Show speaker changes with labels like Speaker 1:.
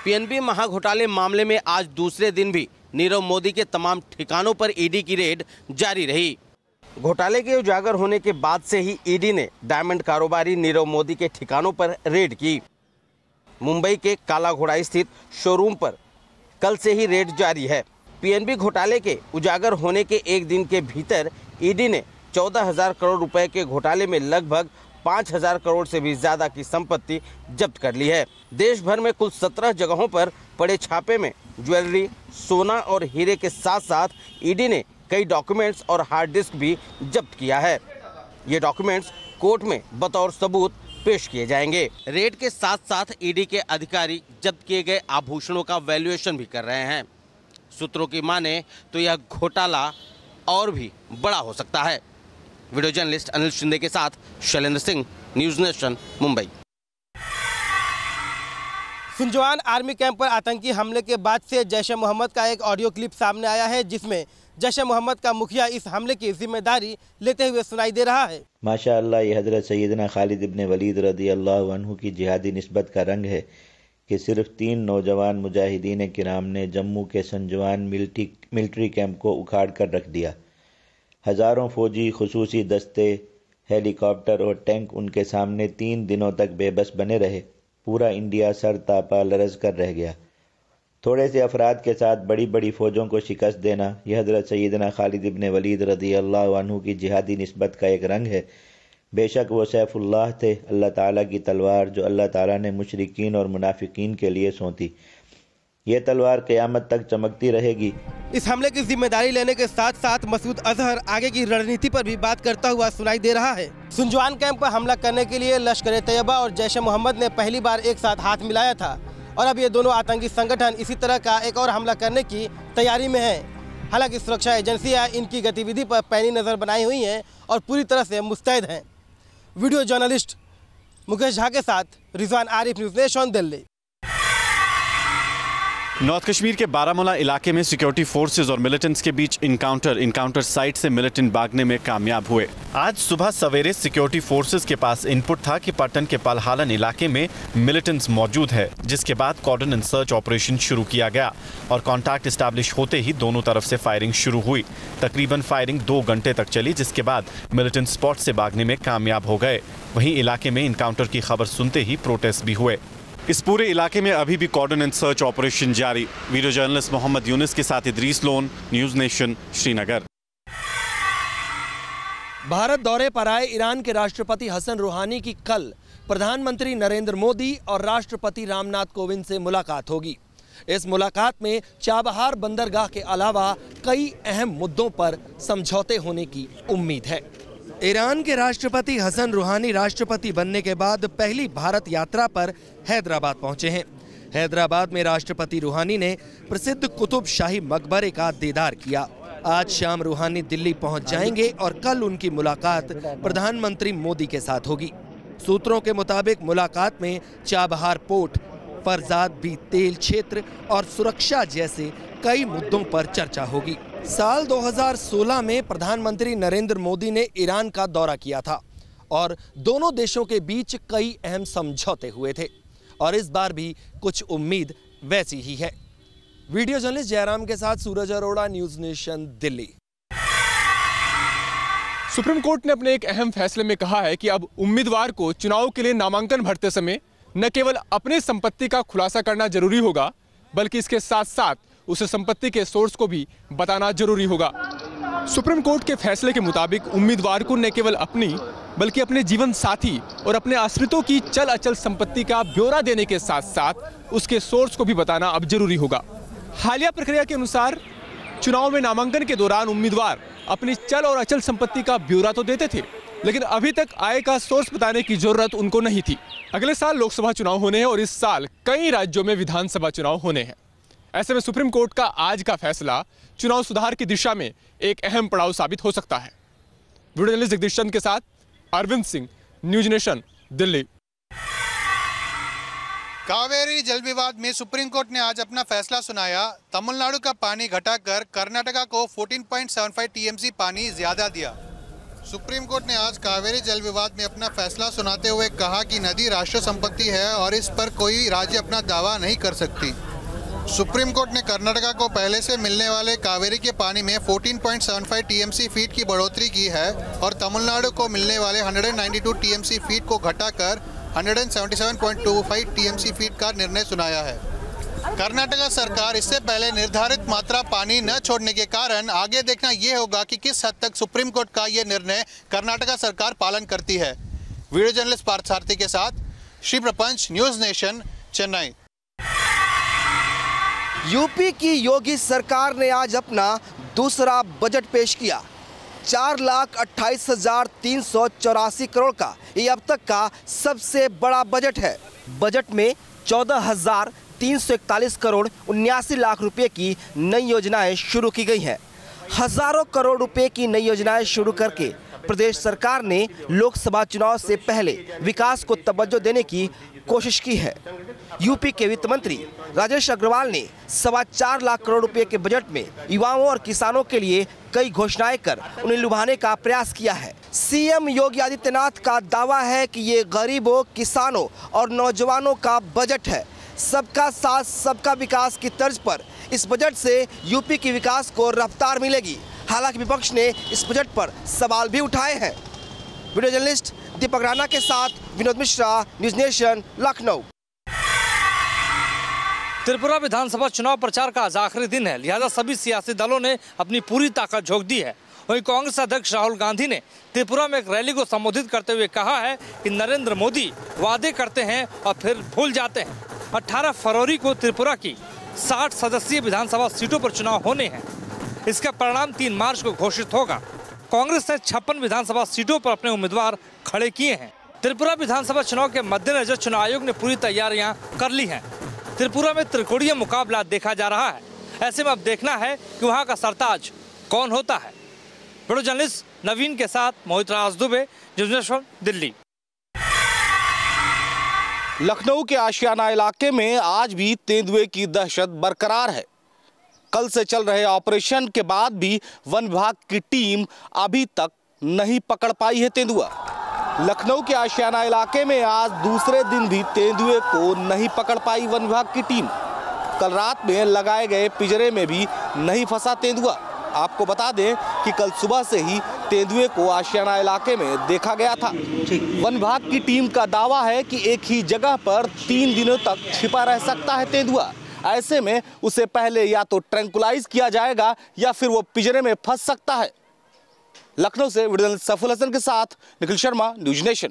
Speaker 1: PNB महाघोटाले मामले में आज दूसरे दिन भी नीरव मोदी के तमाम ठिकानों पर ईडी की रेड जारी रही। घोटाले के उजागर होने के बाद से ही ईडी ने डायमंड कारोबारी नीरव मोदी के ठिकानों पर रेड की। मुंबई के काला घोड़ा स्थित शोरूम पर कल से ही रेड जारी है। पीएनबी घोटाले के उजागर होने के एक दिन के भीतर ईडी ने 14,000 करोड़ रुपए के घोटाले में लगभग 5,000 करोड़ से भी ज्यादा की संपत्ति जब्त कर ली है। देश भर में कुल 17 जगहों पर पड़े छापे में ज्वेलरी, सोना और हीरे के साथ साथ ईडी ने कई डॉक्यूमेंट्स और हार्ड डिस्क भी जब्त किया है। ये डॉक्यूमेंट्स कोर्ट में बतौर सबूत पेश किए जाएंगे। रेड के साथ साथ ईडी के अधिकारी जब्त किए गए आभूषणों का वैल्यूएशन भी कर रहे हैं। सूत्रों की माने तो यह घोटाला और भी बड़ा हो सकता है। वीडियो जर्नलिस्ट अनिल शिंदे के साथ Shailendra Singh, news nation, Mumbai.
Speaker 2: Sunjuwan army camp पर आतंकी हमले के बाद से जैश ए मोहम्मद का एक ऑडियो क्लिप सामने आया है, जिसमें जैश ए मोहम्मद का मुखिया इस हमले की जिम्मेदारी लेते हुए सुनाई दे रहा है।
Speaker 3: माशाअल्लाह, ये हजरत सैयदना खालिद इब्न वलीद रदी अल्लाह अन्हु की जिहादी निस्बत का रंग है कि सिर्फ 3 नौजवान मुजाहिदीन किराम ने जम्मू के सुनजवान मिलिट्री कैंप को उखाड़ कर रख दिया। हज़ारों फौजी, खुसूसी दस्ते, हेलीकॉप्टर और टैंक उनके सामने 3 दिनों तक बेबस बने रहे। पूरा इंडिया सर तापा लरज़ कर रह गया। थोड़े से अफराद के साथ बड़ी बड़ी फ़ौजों को शिकस्त देना यह हज़रत सैयदना खालिद इब्न वलीद रज़ी अल्लाह अन्हु की जिहादी निस्बत का एक रंग है। बेशक वो सैफुल्लाह थे, अल्लाह ताला की तलवार, जो अल्लाह ताला ने मुशरिकीन और मुनाफिकीन के लिए सौंपी। ये तलवार क़यामत तक चमकती रहेगी।
Speaker 2: इस हमले की जिम्मेदारी लेने के साथ साथ मसूद अजहर आगे की रणनीति पर भी बात करता हुआ सुनाई दे रहा है। सुनजवान कैंप पर हमला करने के लिए लश्कर ए तैयबा और जैश ए मोहम्मद ने पहली बार एक साथ हाथ मिलाया था और अब ये दोनों आतंकी संगठन इसी तरह का एक और हमला करने की तैयारी में है। हालांकि सुरक्षा एजेंसियां इनकी गतिविधि पर पैनी नज़र बनाई हुई हैं और पूरी तरह से मुस्तैद हैं। वीडियो जर्नलिस्ट मुकेश झा के साथ Rizwan Arif, news nation, Delhi.
Speaker 4: North Kashmir के बारामूला इलाके में सिक्योरिटी फोर्सेज और मिलिटेंट्स के बीच इनकाउंटर साइट से मिलिटेंट भागने में कामयाब हुए। आज सुबह सवेरे सिक्योरिटी फोर्सेज के पास इनपुट था कि पट्टन के पलहालन इलाके में मिलिटेंट्स मौजूद है, जिसके बाद कॉर्डन एंड सर्च ऑपरेशन शुरू किया गया और कॉन्टैक्ट एस्टैब्लिश होते ही दोनों तरफ से फायरिंग शुरू हुई। तकरीबन फायरिंग 2 घंटे तक चली, जिसके बाद मिलिटेंट स्पॉट से भागने में कामयाब हो गए। वहीं इलाके में इनकाउंटर की खबर सुनते ही प्रोटेस्ट भी हुए। इस पूरे इलाके में अभी भी कॉर्डन एंड सर्च ऑपरेशन जारी। वीडियो जर्नलिस्ट मोहम्मद यूनिस के साथ Idris loan, news nation, Srinagar.
Speaker 5: Bharat दौरे पर आए ईरान के राष्ट्रपति हसन रूहानी की कल प्रधानमंत्री नरेंद्र मोदी और राष्ट्रपति रामनाथ कोविंद से मुलाकात होगी। इस मुलाकात में चाबहार बंदरगाह के अलावा कई अहम मुद्दों पर समझौते होने की उम्मीद है। ईरान के राष्ट्रपति हसन रूहानी राष्ट्रपति बनने के बाद पहली भारत यात्रा पर हैदराबाद पहुंचे हैं। हैदराबाद में राष्ट्रपति रूहानी ने प्रसिद्ध कुतुब शाही मकबरे का दीदार किया। आज शाम रूहानी दिल्ली पहुंच जाएंगे और कल उनकी मुलाकात प्रधानमंत्री मोदी के साथ होगी। सूत्रों के मुताबिक मुलाकात में चाबहार पोर्ट, फरजाद बी तेल क्षेत्र और सुरक्षा जैसे कई मुद्दों पर चर्चा होगी। साल 2016 में प्रधानमंत्री नरेंद्र मोदी ने ईरान का दौरा किया था और दोनों देशों के बीच कई अहम समझौते हुए थे और इस बार भी कुछ उम्मीद वैसी ही है। वीडियो जर्नलिस्ट जयराम के साथ Suraj Arora, news nation, Delhi.
Speaker 6: Supreme court ने अपने एक अहम फैसले में कहा है कि अब उम्मीदवार को चुनाव के लिए नामांकन भरते समय न केवल अपने संपत्ति का खुलासा करना जरूरी होगा, बल्कि इसके साथ साथ उस संपत्ति के सोर्स को भी बताना जरूरी होगा। सुप्रीम कोर्ट के फैसले के मुताबिक उम्मीदवार को न केवल अपनी बल्कि अपने जीवन साथी और अपने आश्रितों की चल अचल संपत्ति का ब्यौरा देने के साथ साथ उसके सोर्स को भी बताना अब जरूरी होगा। हालिया प्रक्रिया के अनुसार चुनाव में नामांकन के दौरान उम्मीदवार अपनी चल और अचल संपत्ति का ब्यौरा तो देते थे, लेकिन अभी तक आय का सोर्स बताने की जरूरत उनको नहीं थी। अगले साल लोकसभा चुनाव होने हैं और इस साल कई राज्यों में विधानसभा चुनाव होने हैं। ऐसे में सुप्रीम कोर्ट का आज का फैसला चुनाव सुधार की दिशा में एक अहम पड़ाव साबित हो सकता है। वीडियो जर्नलिस्ट जगदीश चंद के साथ अरविंद सिंह, न्यूज़ नेशन, दिल्ली।
Speaker 7: कावेरी जल विवाद में सुप्रीम कोर्ट ने आज अपना फैसला सुनाया। तमिलनाडु का पानी घटाकर कर्नाटका को 14.75 टीएमसी पानी ज्यादा दिया। सुप्रीम कोर्ट ने आज कावेरी जल विवाद में अपना फैसला सुनाते हुए कहा कि नदी राष्ट्रीय संपत्ति है और इस पर कोई राज्य अपना दावा नहीं कर सकती। सुप्रीम कोर्ट ने कर्नाटका को पहले से मिलने वाले कावेरी के पानी में 14.75 टीएमसी फीट की बढ़ोतरी की है और तमिलनाडु को मिलने वाले 192 टीएमसी फीट को घटाकर 177.25 टीएमसी फीट का निर्णय सुनाया है। कर्नाटका सरकार इससे पहले निर्धारित मात्रा पानी न छोड़ने के कारण आगे देखना ये होगा कि किस हद तक सुप्रीम कोर्ट का ये निर्णय कर्नाटका सरकार पालन करती है। वीडियो जर्नलिस्ट पार्थ सारथी के साथ श्री प्रपंच, न्यूज़ नेशन, चेन्नई।
Speaker 2: यूपी की योगी सरकार ने आज अपना दूसरा बजट पेश किया। 4,28,384 करोड़ का ये अब तक का सबसे बड़ा बजट है। बजट में 14,341 करोड़ 79 लाख रुपए की नई योजनाएं शुरू की गई हैं। हजारों करोड़ रुपए की नई योजनाएं शुरू करके प्रदेश सरकार ने लोकसभा चुनाव से पहले विकास को तवज्जो देने की कोशिश की है। यूपी के वित्त मंत्री राजेश अग्रवाल ने 4.25 लाख करोड़ रुपए के बजट में युवाओं और किसानों के लिए कई घोषणाएं कर उन्हें लुभाने का प्रयास किया है। सीएम योगी आदित्यनाथ का दावा है कि ये गरीबों, किसानों और नौजवानों का बजट है। सबका साथ सबका विकास की तर्ज पर इस बजट से यूपी के विकास को रफ्तार मिलेगी। हालांकि विपक्ष ने इस बजट पर सवाल भी उठाए हैं। वीडियो जर्नलिस्ट दीपक राणा के साथ विनोद मिश्रा, न्यूज़ नेशन, लखनऊ।
Speaker 8: त्रिपुरा विधानसभा चुनाव प्रचार का आज आखिरी दिन है, लिहाजा सभी सियासी दलों ने अपनी पूरी ताकत झोंक दी है। वहीं कांग्रेस अध्यक्ष राहुल गांधी ने त्रिपुरा में एक रैली को संबोधित करते हुए कहा है कि नरेंद्र मोदी वादे करते हैं और फिर भूल जाते हैं। 18 फरवरी को त्रिपुरा की 60 सदस्यीय विधानसभा सीटों पर चुनाव होने हैं। इसका परिणाम 3 मार्च को घोषित होगा। कांग्रेस ने 56 विधानसभा सीटों पर अपने उम्मीदवार खड़े किए हैं। त्रिपुरा विधानसभा चुनाव के मद्देनजर चुनाव आयोग ने पूरी तैयारियां कर ली हैं। त्रिपुरा में त्रिकोणीय मुकाबला देखा जा रहा है। ऐसे में अब देखना है कि वहां का सरताज कौन होता है। वीडियो जर्नलिस्ट नवीन के साथ मोहित राज दुबे, दिल्ली।
Speaker 1: लखनऊ के आशियाना इलाके में आज भी तेंदुए की दहशत बरकरार है। कल से चल रहे ऑपरेशन के बाद भी वन विभाग की टीम अभी तक नहीं पकड़ पाई है तेंदुआ। लखनऊ के आशियाना इलाके में आज दूसरे दिन भी तेंदुए को नहीं पकड़ पाई वन विभाग की टीम। कल रात में लगाए गए पिंजरे में भी नहीं फंसा तेंदुआ। आपको बता दें कि कल सुबह से ही तेंदुए को आशियाना इलाके में देखा गया था। वन विभाग की टीम का दावा है कि एक ही जगह पर 3 दिनों तक छिपा रह सकता है तेंदुआ। ऐसे में उसे पहले या तो ट्रैंकुलाइज किया जाएगा या फिर वो पिंजरे में फंस सकता है। लखनऊ से वीडियो जर्नलिस्ट सफुल हसन के साथ निखिल शर्मा, न्यूज़ नेशन।